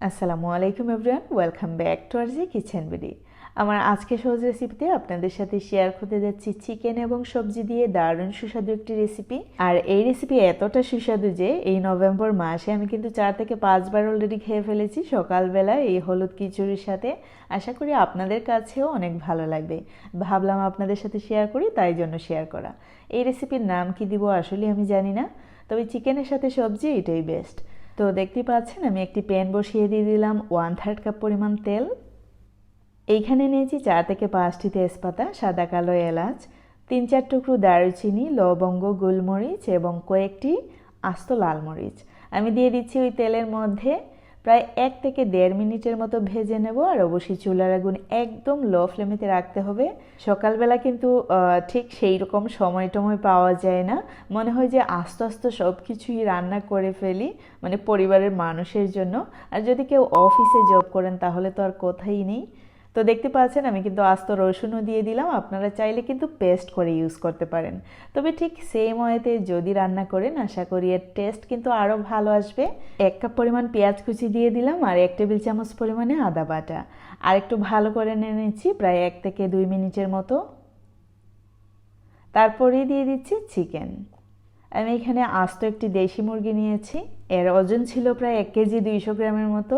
আসসালামু আলাইকুম everyone, welcome back to R G kitchen BD. আমার আজকে সহজ রেসিপিতে আপনাদের সাথে শেয়ার করতে যাচ্ছি চিকেন এবং সবজি দিয়ে দারুণ সুস্বাদু একটি রেসিপি। আর এই রেসিপি এতটা সুস্বাদু যে এই নভেম্বর মাসে আমি কিন্তু 4 থেকে 5 বার অলরেডি খেয়ে ফেলেছি সকালবেলা এই হলুদ খিচুড়ির সাথে। আশা করি আপনাদের কাছেও অনেক ভালো লাগবে। ভাবলাম আপনাদের সাথে শেয়ার করি, তাই জন্য শেয়ার করা। এই রেসিপির নাম কি দিব আসলে আমি জানি না, তবে চিকেনের সাথে সবজি এটাই বেস্ট। তো দেখতেই পাচ্ছেন আমি একটি প্যান বসিয়ে দিয়ে দিলাম 1/3 কাপ পরিমাণ তেল। এইখানে নিয়েছি 4 থেকে 5টি তেজপাতা, সাদা কালো এলাচ, 3-4 টুকরো দারুচিনি, লবঙ্গ, গোলমরিচ এবং কয়েকটি আস্ত লাল মরিচ। আমি দিয়ে দিচ্ছি ওই তেলের মধ্যে। প্রায় 1 থেকে 1.5 মিনিটের মতো ভেজে নেব। আর অবশ্যই চুলার আগুন একদম লো ফ্লেমেতে রাখতে হবে। সকালবেলা কিন্তু ঠিক সেই রকম সময় টময় পাওয়া যায় না, মনে হয় যে আস্তে আস্তে সব কিছুই রান্না করে ফেলি, মানে পরিবারের মানুষের জন্য। আর যদি কেউ অফিসে জব করেন তাহলে তো আর কথাই নেই। তো দেখতে পাচ্ছেন আমি কিন্তু আস্ত রসুনও দিয়ে দিলাম, আপনারা চাইলে কিন্তু পেস্ট করে ইউজ করতে পারেন। তবে ঠিক সেম ওয়েতে যদি রান্না করেন আশা করি এর টেস্ট কিন্তু আরও ভালো আসবে। 1 কাপ পরিমাণ পেঁয়াজ কুচি দিয়ে দিলাম আর 1 টেবিল চামচ পরিমাণে আদা বাটা। আর একটু ভালো করে নিয়ে নিচ্ছি প্রায় 1 থেকে 2 মিনিটের মতো। তারপরেই দিয়ে দিচ্ছি চিকেন। আমি এখানে আস্ত একটি দেশি মুরগি নিয়েছি, এর ওজন ছিল প্রায় 1 কেজি 200 গ্রামের মতো।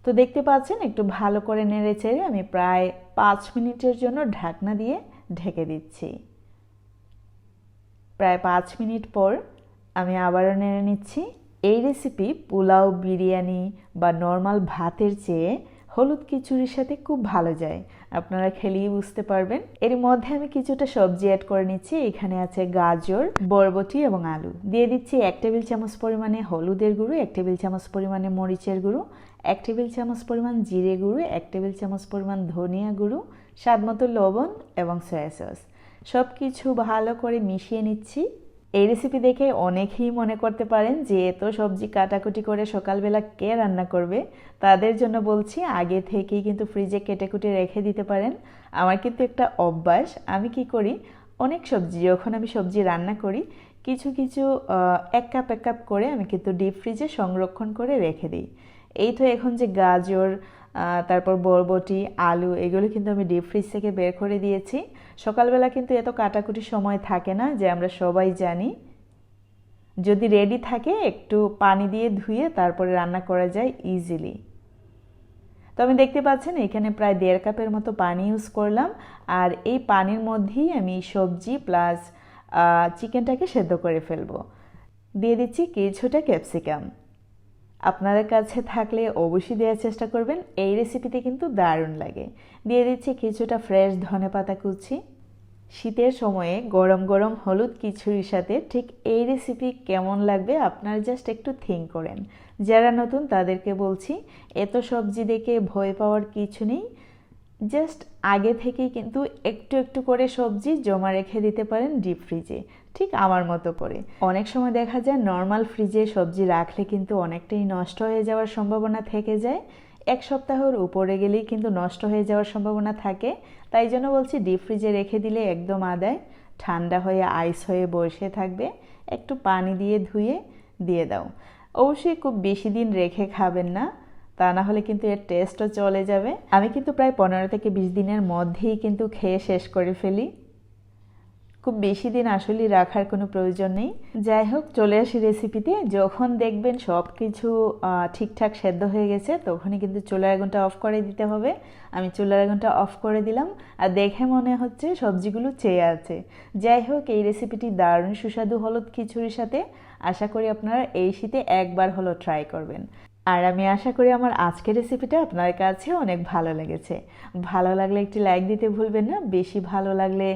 তো দেখতে পাচ্ছেন একটু ভালো করে নেড়ে চেড়ে আমি প্রায় 5 মিনিটের জন্য ঢাকনা দিয়ে ঢেকে দিচ্ছি। প্রায় 5 মিনিট পর আমি আবারও নেড়ে নিচ্ছি। এই রেসিপি পোলাও, বিরিয়ানি বা নর্মাল ভাতের চেয়ে হলুদ খিচুড়ির সাথে খুব ভালো যায়, আপনারা খেলেই বুঝতে পারবেন। এর মধ্যে আমি কিছুটা সবজি অ্যাড করে নিচ্ছি। এখানে আছে গাজর, বরবটি এবং আলু। দিয়ে দিচ্ছি 1 টেবিল চামচ পরিমাণে হলুদের গুঁড়ো, 1 টেবিল চামচ পরিমাণে মরিচের গুঁড়ো, 1 টেবিল চামচ পরিমাণ জিরে গুঁড়ো, 1 টেবিল চামচ পরিমাণ ধনিয়া গুঁড়ো, স্বাদ মতো লবণ এবং সয়া সস। সব কিছু ভালো করে মিশিয়ে নিচ্ছি। এই রেসিপি দেখে অনেকেই মনে করতে পারেন যে এত সবজি কাটাকুটি করে সকালবেলা কে রান্না করবে। তাদের জন্য বলছি আগে থেকেই কিন্তু ফ্রিজে কেটে কুটে রেখে দিতে পারেন। আমার কিন্তু একটা অভ্যাস, আমি কি করি, অনেক সবজি যখন আমি সবজি রান্না করি কিছু কিছু 1 কাপ 1 কাপ করে আমি কিন্তু ডিপ ফ্রিজে সংরক্ষণ করে রেখে দিই। এই তো এখন যে গাজর, তারপর বরবটি, আলু, এগুলো কিন্তু আমি ডিপ ফ্রিজ থেকে বের করে দিয়েছি। সকালবেলা কিন্তু এত কাটাকুটি সময় থাকে না, যে আমরা সবাই জানি। যদি রেডি থাকে একটু পানি দিয়ে ধুয়ে তারপরে রান্না করা যায় ইজিলি। তো আমি দেখতে পাচ্ছেন এখানে প্রায় 1.5 কাপের মতো পানি ইউজ করলাম। আর এই পানির মধ্যেই আমি সবজি প্লাস চিকেনটাকে সেদ্ধ করে ফেলবো। দিয়ে দিচ্ছি কিছুটা ক্যাপসিকাম। আপনাদের কাছে থাকলে অবশ্যই দেওয়ার চেষ্টা করবেন, এই রেসিপিতে কিন্তু দারুণ লাগে। দিয়ে দিচ্ছি কিছুটা ফ্রেশ ধনেপাতা কুচি। শীতের সময়ে গরম গরম হলুদ খিচুড়ির সাথে ঠিক এই রেসিপি কেমন লাগবে আপনারা জাস্ট একটু থিঙ্ক করেন। যারা নতুন তাদেরকে বলছি, এত সবজি দেখে ভয় পাওয়ার কিছু নেই। জাস্ট আগে থেকেই কিন্তু একটু একটু করে সবজি জমা রেখে দিতে পারেন ডিপ ফ্রিজে, ঠিক আমার মতো করে। অনেক সময় দেখা যায় নর্মাল ফ্রিজে সবজি রাখলে কিন্তু অনেকটাই নষ্ট হয়ে যাওয়ার সম্ভাবনা থেকে যায়। 1 সপ্তাহের উপরে গেলেই কিন্তু নষ্ট হয়ে যাওয়ার সম্ভাবনা থাকে। তাই জন্য বলছি ডিপ ফ্রিজে রেখে দিলে একদম আদায়, ঠান্ডা হয়ে আইস হয়ে বসে থাকবে। একটু পানি দিয়ে ধুয়ে দিয়ে দাও। অবশ্যই খুব বেশি দিন রেখে খাবেন না, তা না হলে কিন্তু এর টেস্টও চলে যাবে। আমি কিন্তু প্রায় 15 থেকে 20 দিনের মধ্যেই কিন্তু খেয়ে শেষ করে ফেলি। খুব বেশি দিন আসলে রাখার কোনো প্রয়োজন নেই। যাই হোক, চলে আসি রেসিপিতে। যখন দেখবেন সব কিছু ঠিকঠাক সেদ্ধ হয়ে গেছে তখনই কিন্তু চুলার আগুনটা অফ করে দিতে হবে। আমি চুলার আগুনটা অফ করে দিলাম আর দেখে মনে হচ্ছে সবজিগুলো চেয়ে আছে। যাই হোক, এই রেসিপিটি দারুণ সুস্বাদু হলুদ খিচুড়ির সাথে। আশা করি আপনারা এই শীতে একবার হলো ট্রাই করবেন। আর আমি আশা করি আমার আজকের রেসিপিটা আপনার কাছে অনেক ভালো লেগেছে। ভালো লাগলে একটি লাইক দিতে ভুলবেন না, বেশি ভালো লাগলে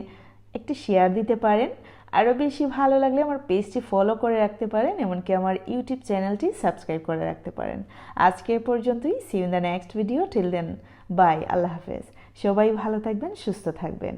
একটি শেয়ার দিতে পারেন। আরও বেশি ভালো লাগলে আমার পেজটি ফলো করে রাখতে পারেন, এমনকি আমার ইউটিউব চ্যানেলটি সাবস্ক্রাইব করে রাখতে পারেন। আজকে পর্যন্তই। See you in the next video. Till then bye, আল্লাহ হাফেজ। সবাই ভালো থাকবেন, সুস্থ থাকবেন।